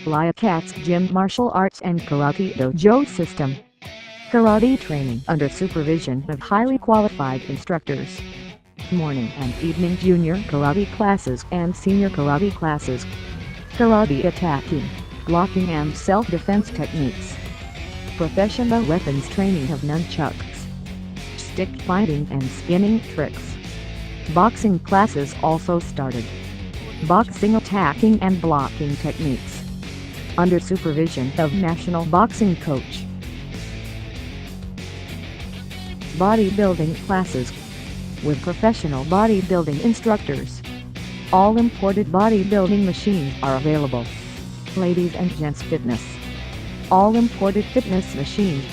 Liaqat's Gym Martial Arts and Karate Dojo System. Karate training under supervision of highly qualified instructors. Morning and evening junior karate classes and senior karate classes. Karate attacking, blocking and self-defense techniques. Professional weapons training of nunchucks, stick fighting and spinning tricks. Boxing classes also started. Boxing attacking and blocking techniques. Under supervision of national boxing coach. Bodybuilding classes with professional bodybuilding instructors. All imported bodybuilding machines are available. Ladies and gents fitness. All imported fitness machines.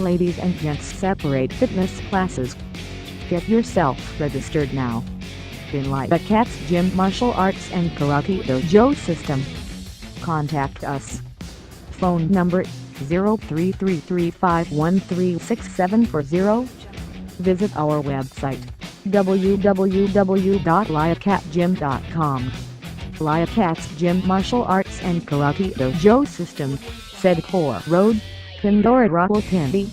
Ladies and gents separate fitness classes. Get yourself registered now in Liaqat's Gym Martial Arts and Karate Dojo System. Contact us. Phone number 0333513670. Visit our website www.liaqatgym.com. Liaqat's Gym Martial Arts and Karate Dojo System, Sedpur Road, Pindore, Rawalpindi.